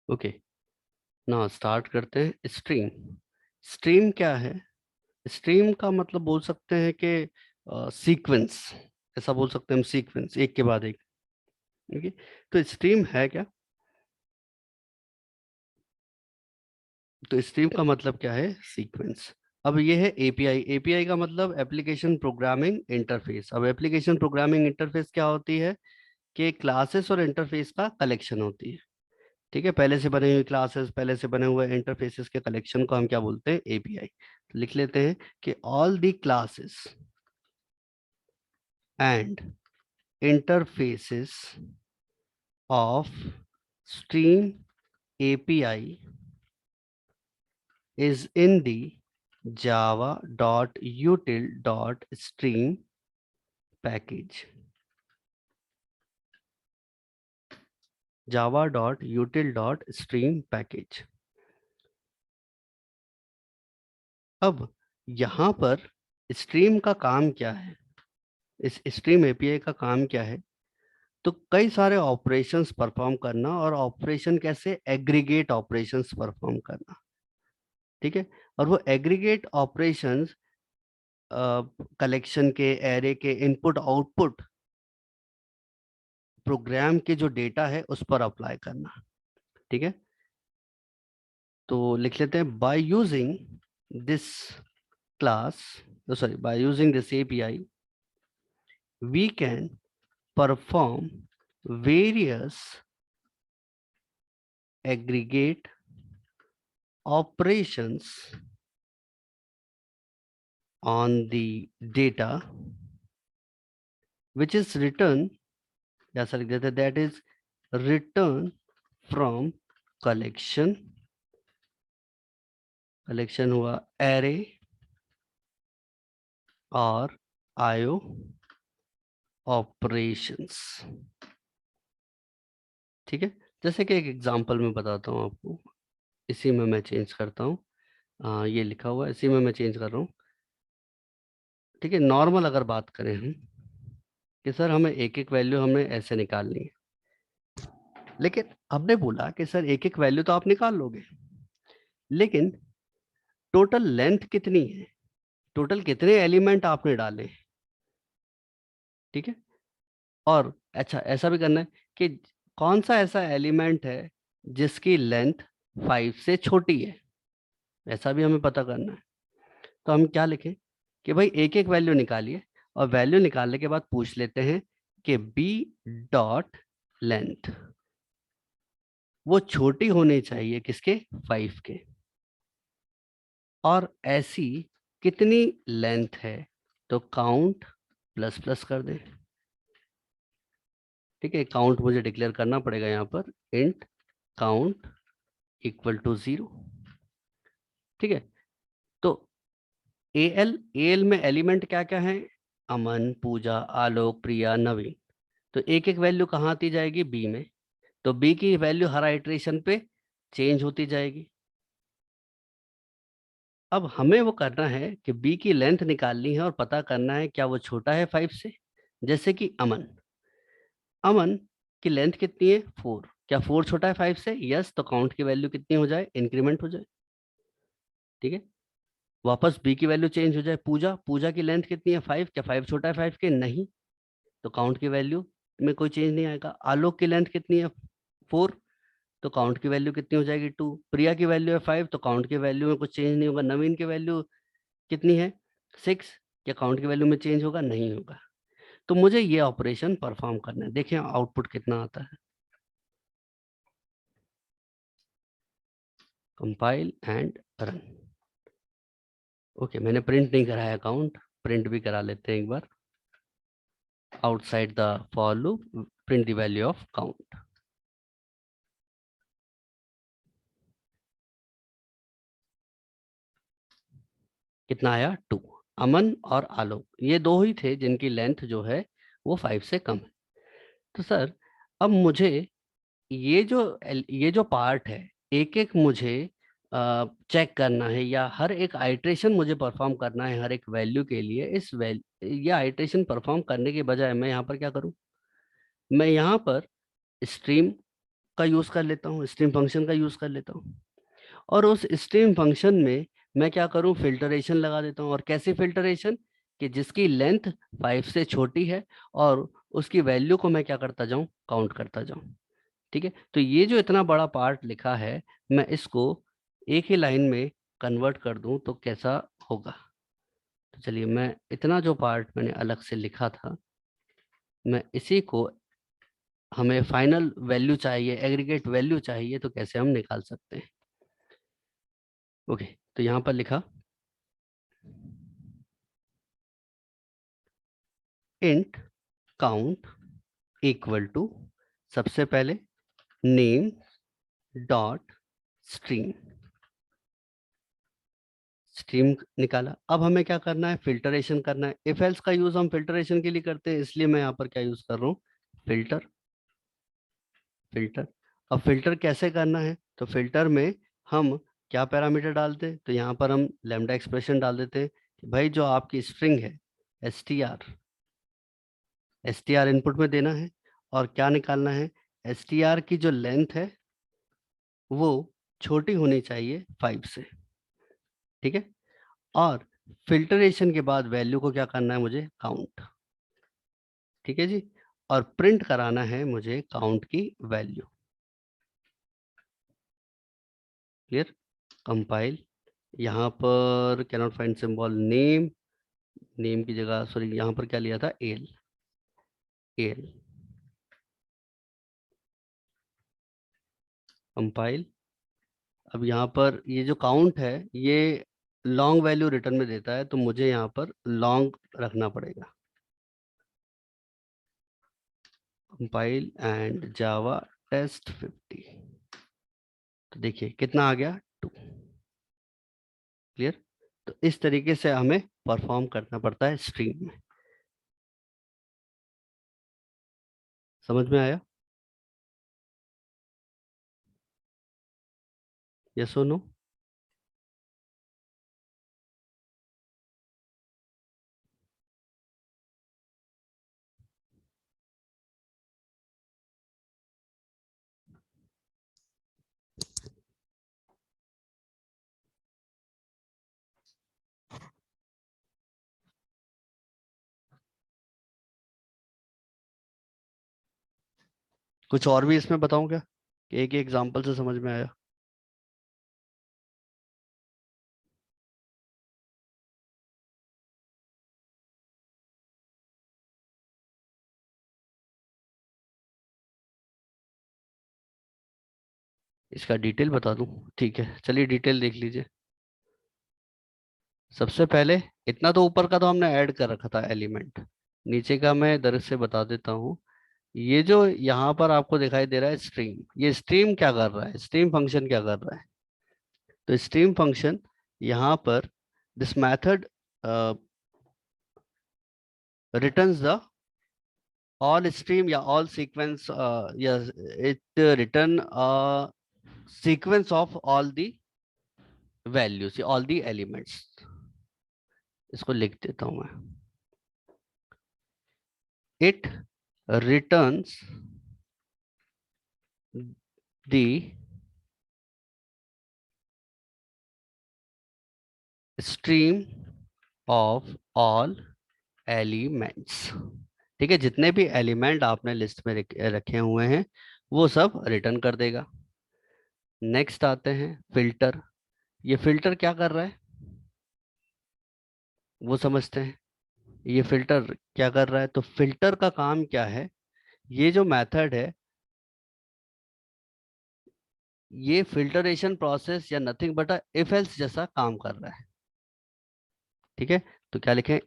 ओके, ना स्टार्ट करते हैं। स्ट्रीम, स्ट्रीम क्या है? स्ट्रीम का मतलब बोल सकते हैं कि सीक्वेंस, ऐसा बोल सकते हैं हम, सीक्वेंस एक के बाद एक। ठीक, तो स्ट्रीम है क्या? तो स्ट्रीम का मतलब क्या है? सीक्वेंस। अब ये है एपीआई। एपीआई का मतलब एप्लीकेशन प्रोग्रामिंग इंटरफेस। अब एप्लीकेशन प्रोग्रामिंग इंटरफेस क्या होती है? कि क्लासेस और इंटरफेस का कलेक्शन होती है। ठीक है, पहले से बने हुए क्लासेस, पहले से बने हुए इंटरफेसेस के कलेक्शन को हम क्या बोलते हैं? एपीआई। तो लिख लेते हैं कि all the classes and interfaces of stream API is in the java.util.stream package. java.util.stream package. अब यहाँ पर स्ट्रीम का काम क्या है? इस स्ट्रीम एपीआई का काम क्या है? तो कई सारे ऑपरेशंस परफॉर्म करना, और ऑपरेशन कैसे? एग्रीगेट ऑपरेशंस परफॉर्म करना। ठीक है, और वो एग्रीगेट ऑपरेशंस कलेक्शन के, एरे के इनपुट आउटपुट, प्रोग्राम के जो डेटा है उस पर अप्लाई करना। ठीक है, तो लिख लेते हैं by using this class, sorry, by using this API we can perform various aggregate operations on the data which is written, जैसा लिख देते हैं, that is return from collection। Collection हुआ एरे और आयो ऑपरेशंस। ठीक है, जैसे कि एक एग्जांपल मैं बताता हूँ आपको, इसी में मैं चेंज करता हूँ। ये लिखा हुआ है, इसी में मैं चेंज कर रहा हूँ। ठीक है, नॉर्मल अगर बात करें हम कि सर हमें एक एक वैल्यू हमें ऐसे निकालनी है, लेकिन हमने बोला कि सर एक एक वैल्यू तो आप निकाल लोगे, लेकिन टोटल लेंथ कितनी है, टोटल कितने एलिमेंट आपने डाले हैं। ठीक है, और अच्छा ऐसा भी करना है कि कौन सा ऐसा एलिमेंट है जिसकी लेंथ 5 से छोटी है, ऐसा भी हमें पता करना है। तो हम क्या लिखें कि भाई एक एक वैल्यू निकालिए, और वैल्यू निकालने के बाद पूछ लेते हैं कि बी डॉट लेंथ वो छोटी होनी चाहिए किसके, 5 के, और ऐसी कितनी लेंथ है, तो काउंट प्लस प्लस कर दें। ठीक है, काउंट मुझे डिक्लेयर करना पड़ेगा यहाँ पर, इंट काउंट इक्वल टू 0। ठीक है, तो एल में एलिमेंट क्या क्या है, अमन, पूजा, आलोक, प्रिया, नवीन। तो एक एक वैल्यू कहाँ आती जाएगी, बी में। तो बी की वैल्यू हर आइट्रेशन पे चेंज होती जाएगी। अब हमें वो करना है कि बी की लेंथ निकालनी है और पता करना है क्या वो छोटा है 5 से। जैसे कि अमन, अमन की लेंथ कितनी है, 4। क्या 4 छोटा है 5 से, यस। तो काउंट की वैल्यू कितनी हो जाए, इंक्रीमेंट हो जाए। ठीक है, वापस बी की वैल्यू चेंज हो जाए। पूजा, पूजा की लेंथ कितनी है, 5। क्या 5 छोटा है 5 के, नहीं। तो काउंट की वैल्यू में कोई चेंज नहीं आएगा। आलोक की लेंथ कितनी है, 4। तो काउंट की वैल्यू कितनी हो जाएगी, 2। प्रिया की वैल्यू है 5, तो काउंट की वैल्यू में कुछ चेंज नहीं होगा। नवीन की वैल्यू कितनी है, 6। क्या काउंट की वैल्यू में चेंज होगा, नहीं होगा। तो मुझे ये ऑपरेशन परफॉर्म करना है। देखिए आउटपुट कितना आता है, कंपाइल एंड रन। ओके, मैंने प्रिंट नहीं कराया काउंट, प्रिंट भी करा लेते हैं एक बार। Outside the for loop print the value of count. कितना आया, 2। अमन और आलोक ये दो ही थे जिनकी लेंथ जो है वो 5 से कम है। तो सर अब मुझे ये जो पार्ट है, एक एक मुझे चेक करना है, या हर एक आइट्रेशन मुझे परफॉर्म करना है हर एक वैल्यू के लिए। ये आइट्रेशन परफॉर्म करने के बजाय मैं यहाँ पर क्या करूँ, मैं यहाँ पर स्ट्रीम का यूज़ कर लेता हूँ, स्ट्रीम फंक्शन का यूज़ कर लेता हूँ। और उस स्ट्रीम फंक्शन में मैं क्या करूं, फिल्टरेशन लगा देता हूं। और कैसी फिल्टरेशन, कि जिसकी लेंथ 5 से छोटी है और उसकी वैल्यू को मैं क्या करता जाऊं, काउंट करता जाऊं। ठीक है, तो ये जो इतना बड़ा पार्ट लिखा है, मैं इसको एक ही लाइन में कन्वर्ट कर दूं तो कैसा होगा। तो चलिए, मैं इतना जो पार्ट मैंने अलग से लिखा था, मैं इसी को, हमें फाइनल वैल्यू चाहिए, एग्रीगेट वैल्यू चाहिए, तो कैसे हम निकाल सकते हैं। ओके, तो यहाँ पर लिखा इंट काउंट इक्वल टू, सबसे पहले नेम डॉट स्ट्रीम, स्ट्रीम निकाला। अब हमें क्या करना है, फिल्टरेशन करना है। इफ एल्स का यूज हम फिल्टरेशन के लिए करते हैं, इसलिए मैं यहाँ पर क्या यूज कर रहा हूँ, फिल्टर। फिल्टर, अब फिल्टर कैसे करना है, तो फिल्टर में हम क्या पैरामीटर डालते हैं, तो यहाँ पर हम लैम्डा एक्सप्रेशन डाल देते हैं कि भाई जो आपकी स्ट्रिंग है, एस टी आर इनपुट में देना है, और क्या निकालना है, एस की जो लेंथ है वो छोटी होनी चाहिए 5 से। ठीक है, और फिल्टरेशन के बाद वैल्यू को क्या करना है, मुझे काउंट। ठीक है जी, और प्रिंट कराना है मुझे काउंट की वैल्यू। Clear, compile. यहाँ पर can not find symbol name, name की जगह सॉरी यहाँ पर क्या लिया था, एल, एल। कंपाइल। अब यहाँ पर ये जो काउंट है ये लॉन्ग वैल्यू रिटर्न में देता है, तो मुझे यहाँ पर लॉन्ग रखना पड़ेगा। Compile and Java test 50। तो देखिए कितना आ गया, 2। क्लियर, तो इस तरीके से हमें परफॉर्म करना पड़ता है स्ट्रीम में। समझ में आया। ये सुनो। कुछ और भी इसमें बताऊं क्या, कि एक एग्जांपल से समझ में आया? इसका डिटेल बता दूं? ठीक है, चलिए डिटेल देख लीजिए। सबसे पहले, इतना तो ऊपर का तो हमने ऐड कर रखा था एलिमेंट, नीचे का मैं दर्ज से बता देता हूँ। ये जो यहाँ पर आपको दिखाई दे रहा है स्ट्रीम, ये स्ट्रीम क्या कर रहा है, स्ट्रीम फंक्शन क्या कर रहा है? तो स्ट्रीम फंक्शन यहाँ पर, this method returns the all stream या all sequence, या it return sequence of all the values, all the elements। इसको लिख देता हूं मैं। it returns the stream of all elements। ठीक है, जितने भी एलिमेंट आपने लिस्ट में रखे हुए हैं वो सब रिटर्न कर देगा। नेक्स्ट आते हैं फिल्टर। ये फिल्टर क्या कर रहा है वो समझते हैं। ये फिल्टर क्या कर रहा है, तो फिल्टर का काम क्या है, ये जो मेथड है ये फिल्टरेशन प्रोसेस या नथिंग बट इफ एल्स जैसा काम कर रहा है। ठीक है, तो क्या लिखें,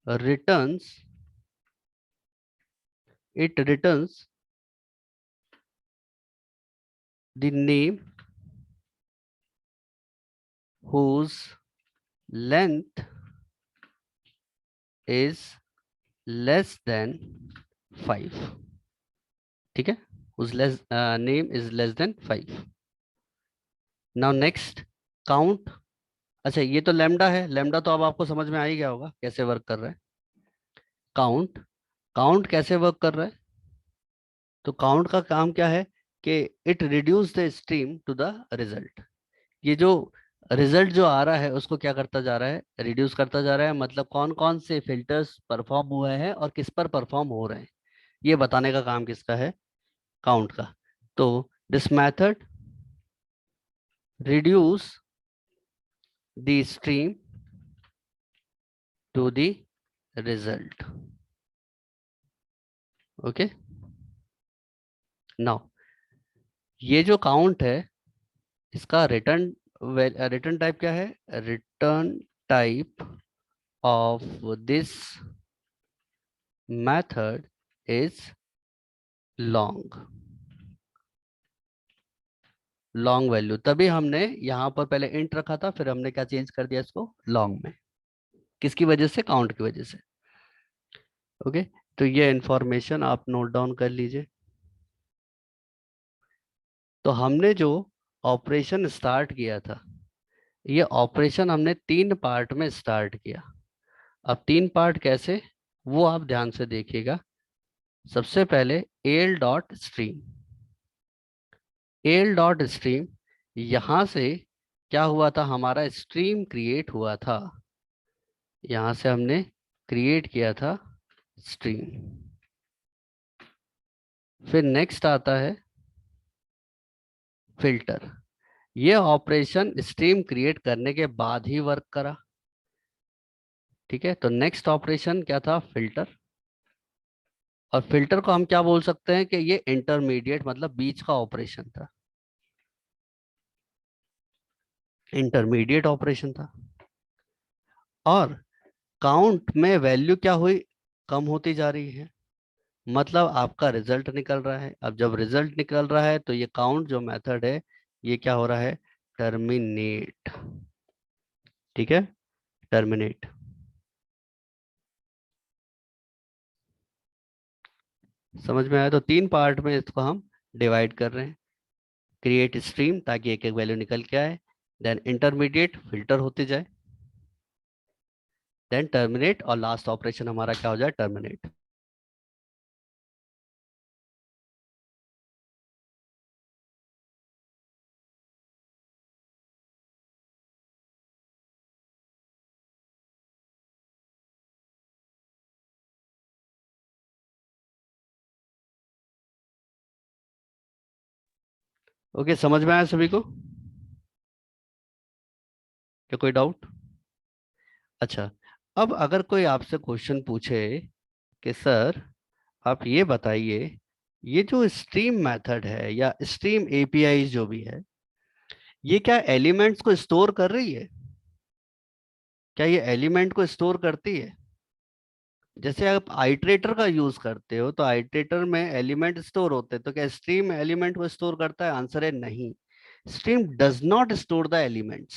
returns it returns the name whose length is less than 5। ठीक है, whose name is less than 5। Now next, count. अच्छा, ये तो लैम्डा है, लैम्डा तो अब आपको समझ में आ ही गया होगा कैसे वर्क कर रहा है। काउंट, काउंट कैसे वर्क कर रहा है, तो काउंट का काम क्या है कि it reduce the stream to the result. ये जो रिजल्ट जो आ रहा है उसको क्या करता जा रहा है, रिड्यूस करता जा रहा है। मतलब कौन कौन से फिल्टर्स परफॉर्म हुए हैं और किस पर परफॉर्म हो रहे हैं, ये बताने का काम किसका है, काउंट का। तो this method reduce the stream to the result. Okay, now ये जो काउंट है इसका रिटर्न रिटर्न टाइप क्या है, return type of this method is long। Long value, तभी हमने यहाँ पर पहले इंट रखा था, फिर हमने क्या चेंज कर दिया इसको लॉन्ग में, किसकी वजह से, काउंट की वजह से। ओके, तो ये इंफॉर्मेशन आप नोट डाउन कर लीजिए। तो हमने जो ऑपरेशन स्टार्ट किया था, ये ऑपरेशन हमने 3 पार्ट में स्टार्ट किया। अब 3 पार्ट कैसे, वो आप ध्यान से देखिएगा। सबसे पहले L dot stream, L dot stream, यहां से क्या हुआ था, हमारा स्ट्रीम क्रिएट हुआ था। यहां से हमने क्रिएट किया था स्ट्रीम। फिर नेक्स्ट आता है फिल्टर। ये ऑपरेशन स्ट्रीम क्रिएट करने के बाद ही वर्क करा। ठीक है, तो नेक्स्ट ऑपरेशन क्या था, फिल्टर। और फिल्टर को हम क्या बोल सकते हैं कि ये इंटरमीडिएट मतलब बीच का ऑपरेशन था, इंटरमीडिएट ऑपरेशन था। और काउंट में वैल्यू क्या हुई, कम होती जा रही है, मतलब आपका रिजल्ट निकल रहा है। अब जब रिजल्ट निकल रहा है तो ये काउंट जो मेथड है ये क्या हो रहा है, टर्मिनेट। ठीक है, टर्मिनेट। समझ में आया? तो 3 पार्ट में इसको हम डिवाइड कर रहे हैं। क्रिएट स्ट्रीम ताकि एक एक वैल्यू निकल के आए, देन इंटरमीडिएट फिल्टर होते जाए, देन टर्मिनेट, और लास्ट ऑपरेशन हमारा क्या हो जाए, टर्मिनेट। ओके, समझ में आया सभी को? क्या कोई डाउट? अच्छा, अब अगर कोई आपसे क्वेश्चन पूछे कि सर आप ये बताइए, ये जो स्ट्रीम मेथड है या स्ट्रीम एपीआई जो भी है, ये क्या एलिमेंट्स को स्टोर कर रही है? क्या ये एलिमेंट को स्टोर करती है? जैसे आप आइट्रेटर का यूज करते हो तो आइट्रेटर में एलिमेंट स्टोर होते हैं, तो क्या स्ट्रीम एलिमेंट को स्टोर करता है? आंसर है नहीं। Stream does not store the elements,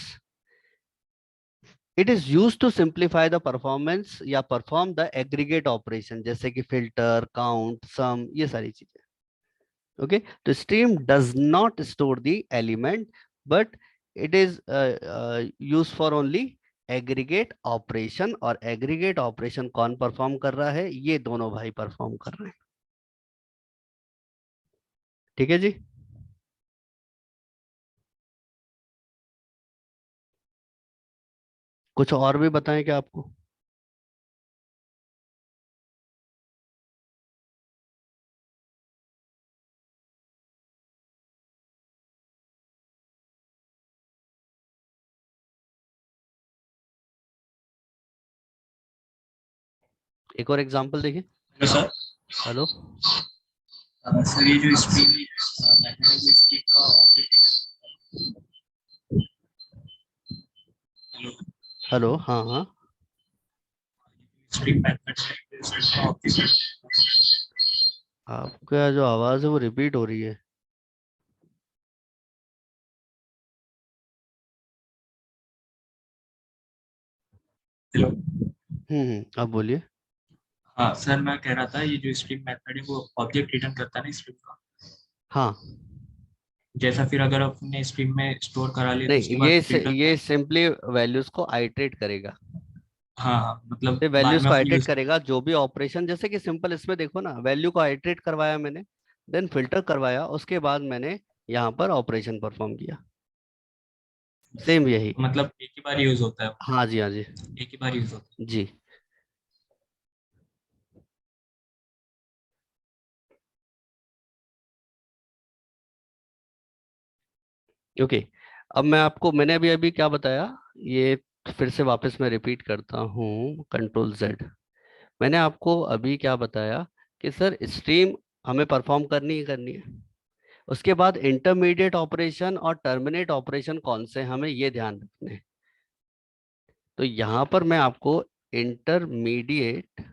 it is use to simplify the performance या परफॉर्म द एग्रीगेट ऑपरेशन, जैसे कि फिल्टर, काउंट, सम, ये सारी चीजें। ओके, तो stream does not store the element, but it is use for only aggregate operation, और aggregate operation कौन perform कर रहा है? ये दोनों भाई परफॉर्म कर रहे हैं। ठीक है जी। कुछ और भी बताएं क्या आपको? एक और एग्जांपल देखिए। Hello sir. हेलो। सर ये जो स्ट्रीम मेथड है वो स्ट्रीम का ऑब्जेक्ट। हेलो। हेलो, हाँ हाँ। स्ट्रीम मेथड है स्ट्रीम का ऑब्जेक्ट। आपका जो आवाज है वो रिपीट हो रही है। हेलो। आप बोलिए। हाँ सर, मैं कह रहा था ये जो स्ट्रीम मेथड है वो ऑब्जेक्ट रिटर्न करता है ना स्ट्रीम का। हाँ। जैसा फिर अगर अपने स्ट्रीम में स्टोर करा लिए तो नहीं, उसके बाद रिटर्न। ये सिंपली वैल्यूज को आइटरेट करेगा। हाँ हाँ, मतलब ये बाद वैल्यूज में को अपने आइटरेट यूज। करेगा, जो भी ऑपरेशन, जैसे कि सिंपल इसमें देखो ना, वैल्यू को आइटरेट करवाया मैंने, देन फिल्टर करवाया, उसके बाद मैंने यहाँ पर ऑपरेशन परफॉर्म किया। सेम यही। मतलब एक ही बार यूज होता है। हाँ जी, हाँ जी। एक ही बार यूज होता जी। ओके, अब मैं आपको, मैंने अभी अभी क्या बताया, ये फिर से वापस मैं रिपीट करता हूँ, कंट्रोल जेड। मैंने आपको अभी क्या बताया कि सर स्ट्रीम हमें परफॉर्म करनी ही करनी है, उसके बाद इंटरमीडिएट ऑपरेशन और टर्मिनेट ऑपरेशन कौन से हैं, हमें ये ध्यान रखने हैं। तो यहाँ पर मैं आपको इंटरमीडिएट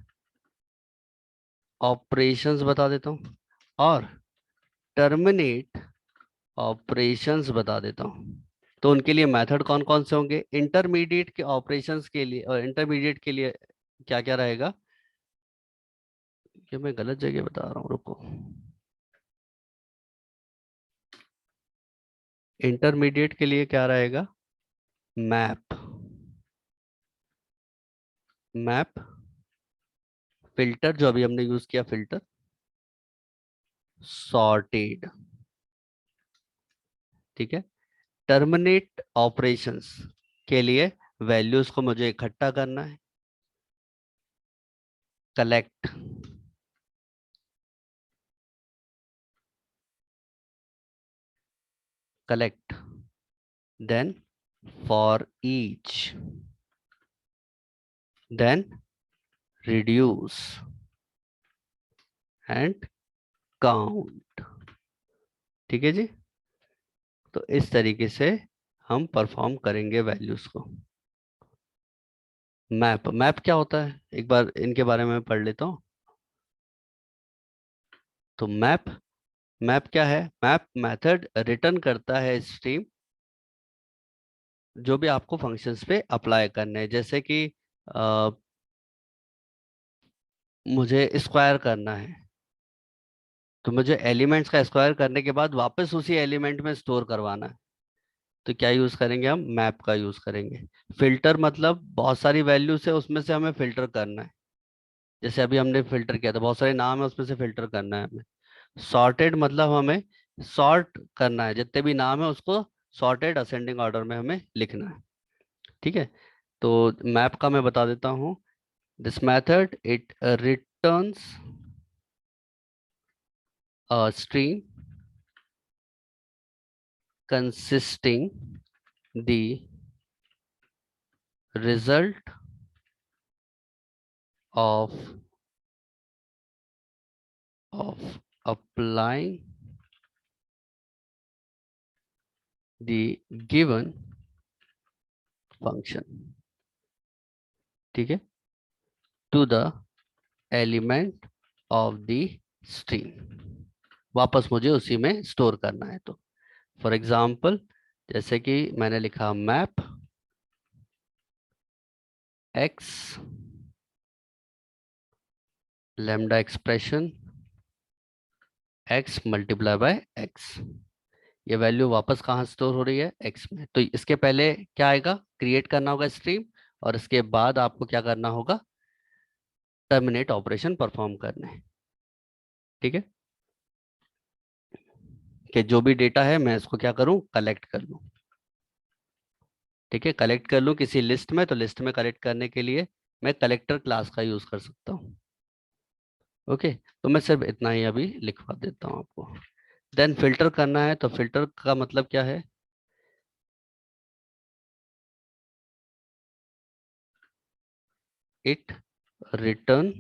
ऑपरेशंस बता देता हूँ और टर्मिनेट ऑपरेशंस बता देता हूँ। तो उनके लिए मेथड कौन कौन से होंगे? इंटरमीडिएट के ऑपरेशंस के लिए, और इंटरमीडिएट के लिए क्या क्या रहेगा? ये मैं गलत जगह बता रहा हूँ, रुको। इंटरमीडिएट के लिए क्या रहेगा? मैप, मैप, फिल्टर जो अभी हमने यूज किया, फिल्टर, सॉर्टेड। ठीक है। टर्मिनेट ऑपरेशंस के लिए वैल्यूज को मुझे इकट्ठा करना है, collect, collect, then for each, then reduce and count. ठीक है जी। तो इस तरीके से हम परफॉर्म करेंगे वैल्यूज को। मैप, मैप क्या होता है, एक बार इनके बारे में पढ़ लेता हूँ। तो मैप, मैप क्या है? मैप मेथड रिटर्न करता है स्ट्रीम जो भी आपको फंक्शंस पे अप्लाई करने हैं, जैसे कि अ, मुझे स्क्वायर करना है, तो मुझे एलिमेंट्स का स्क्वायर करने के बाद वापस उसी एलिमेंट में स्टोर करवाना है, तो क्या यूज करेंगे हम? मैप का यूज करेंगे। फिल्टर मतलब बहुत सारी वैल्यूज है, उसमें से हमें फिल्टर करना है। जैसे अभी हमने फिल्टर किया था, बहुत सारे नाम है, उसमें से फिल्टर करना है हमें। सॉर्टेड मतलब हमें सॉर्ट करना है, जितने भी नाम है उसको सॉर्टेड असेंडिंग ऑर्डर में हमें लिखना है। ठीक है, तो मैप का मैं बता देता हूँ। This method it returns a string consisting the result of applying the given function, ठीक है, to the element of the string। वापस मुझे उसी में स्टोर करना है। तो फॉर एग्जाम्पल, जैसे कि मैंने लिखा map x lambda expression x multiply by x, ये वैल्यू वापस कहाँ स्टोर हो रही है? x में। तो इसके पहले क्या आएगा? क्रिएट करना होगा स्ट्रीम, और इसके बाद आपको क्या करना होगा? टर्मिनेट ऑपरेशन परफॉर्म करना है। ठीक है, कि जो भी डेटा है मैं इसको क्या करूं? कलेक्ट कर लूं। ठीक है, कलेक्ट कर लूं किसी लिस्ट में, तो लिस्ट में कलेक्ट करने के लिए मैं कलेक्टर क्लास का यूज कर सकता हूं। ओके, तो मैं सिर्फ इतना ही अभी लिखवा देता हूं आपको। देन फिल्टर करना है, तो फिल्टर का मतलब क्या है? It return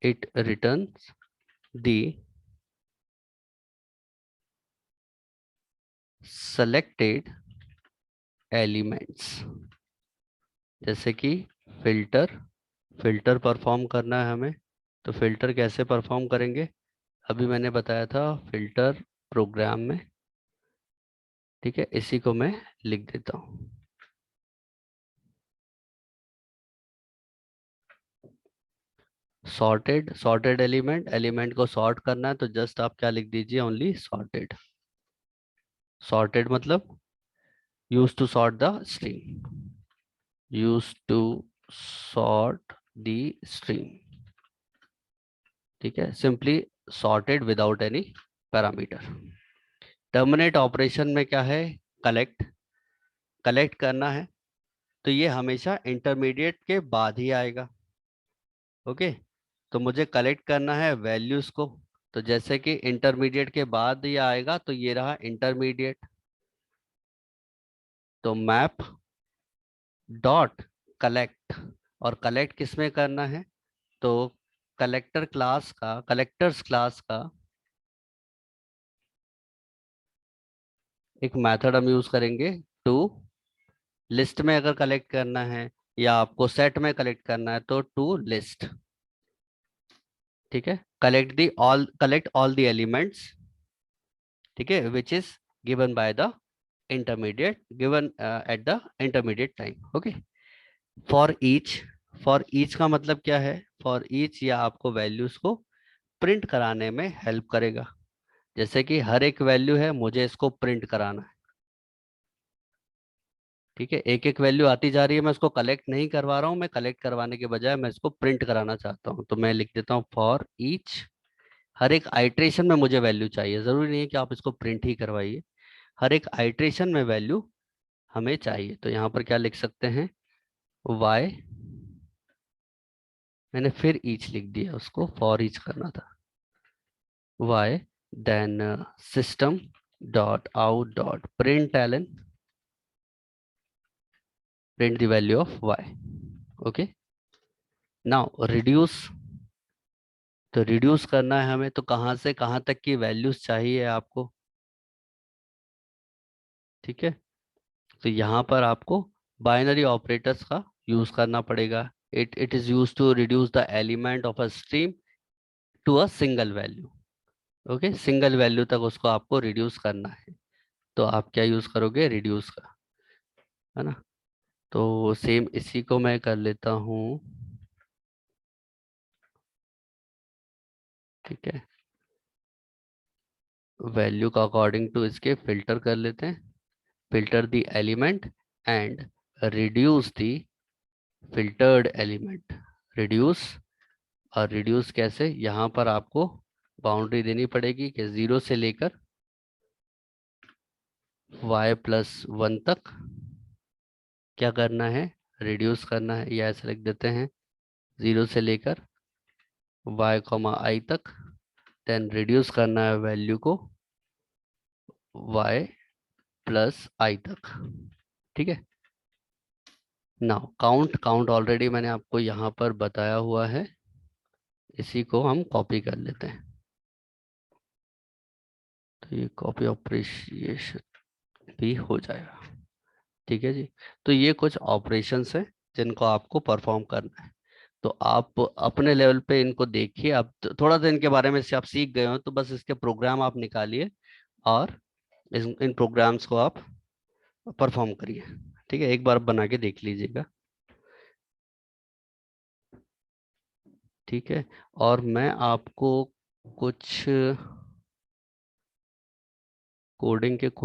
it returns the selected elements। जैसे कि फिल्टर, फिल्टर परफॉर्म करना है हमें, तो फिल्टर कैसे परफॉर्म करेंगे? अभी मैंने बताया था फिल्टर प्रोग्राम में। ठीक है, इसी को मैं लिख देता हूँ। सॉर्टेड, सॉर्टेड एलिमेंट, एलिमेंट को सॉर्ट करना है, तो जस्ट आप क्या लिख दीजिए? Only sorted. सॉर्टेड मतलब use to sort the string, use to sort the string. ठीक है, simply sorted without any parameter. Terminate operation में क्या है? कलेक्ट, कलेक्ट करना है, तो ये हमेशा इंटरमीडिएट के बाद ही आएगा। ओके, तो मुझे कलेक्ट करना है वैल्यूज को, तो जैसे कि इंटरमीडिएट के बाद ये आएगा, तो ये रहा इंटरमीडिएट। तो मैप डॉट कलेक्ट, और कलेक्ट किस में करना है? तो कलेक्टर क्लास का, कलेक्टर्स क्लास का एक मेथड हम यूज करेंगे टू। लिस्ट में अगर कलेक्ट करना है या आपको सेट में कलेक्ट करना है, तो टू लिस्ट। ठीक है, कलेक्ट ऑल द एलिमेंट्स, ठीक है, which is given by the intermediate, given at the intermediate time. Okay, for each, for each का मतलब क्या है? फॉर ईच या आपको वैल्यूज को प्रिंट कराने में हेल्प करेगा। जैसे कि हर एक वैल्यू है, मुझे इसको प्रिंट कराना है। ठीक है, एक एक वैल्यू आती जा रही है, मैं इसको कलेक्ट नहीं करवा रहा हूँ, मैं कलेक्ट करवाने के बजाय मैं इसको प्रिंट कराना चाहता हूँ। तो मैं लिख देता हूँ फॉर ईच, हर एक आइट्रेशन में मुझे वैल्यू चाहिए, जरूरी नहीं है कि आप इसको प्रिंट ही करवाइए, हर एक आइट्रेशन में वैल्यू हमें चाहिए। तो यहाँ पर क्या लिख सकते हैं? वाई, मैंने फिर ईच लिख दिया, उसको फॉर ईच करना था। Y then system dot out dot print LN, print the value of Y. Okay, now reduce, तो रिड्यूस करना है हमें, तो कहाँ से कहाँ तक की वैल्यूज चाहिए आपको? ठीक है, तो यहाँ पर आपको बाइनरी ऑपरेटर्स का यूज करना पड़ेगा। It is use to reduce the element of a stream to a single value. Okay, single value तक उसको आपको रिड्यूस करना है, तो आप क्या यूज करोगे? रिड्यूस का, है ना। तो सेम इसी को मैं कर लेता हूँ ठीक है, वैल्यू का अकॉर्डिंग टू इसके फिल्टर कर लेते हैं, filter the element and reduce the filtered element. Reduce, और रिड्यूस कैसे, यहाँ पर आपको बाउंड्री देनी पड़ेगी कि 0 से लेकर y+1 तक क्या करना है, रिड्यूस करना है, या ऐसे लिख देते हैं 0 से लेकर y, तक, देन रिड्यूस करना है वैल्यू को y+i तक। ठीक है, नाउ काउंट ऑलरेडी मैंने आपको यहाँ पर बताया हुआ है, इसी को हम कॉपी कर लेते हैं। तो ये कॉपी ऑपरेशन भी हो जाएगा। ठीक है जी, तो ये कुछ ऑपरेशंस हैं जिनको आपको परफॉर्म करना है। तो आप अपने लेवल पे इनको देखिए, आप थोड़ा सा इनके बारे में से आप सीख गए हो तो बस इसके प्रोग्राम आप निकालिए और इन प्रोग्राम्स को आप परफॉर्म करिए। ठीक है, एक बार बना के देख लीजिएगा। ठीक है, और मैं आपको कुछ कोडिंग के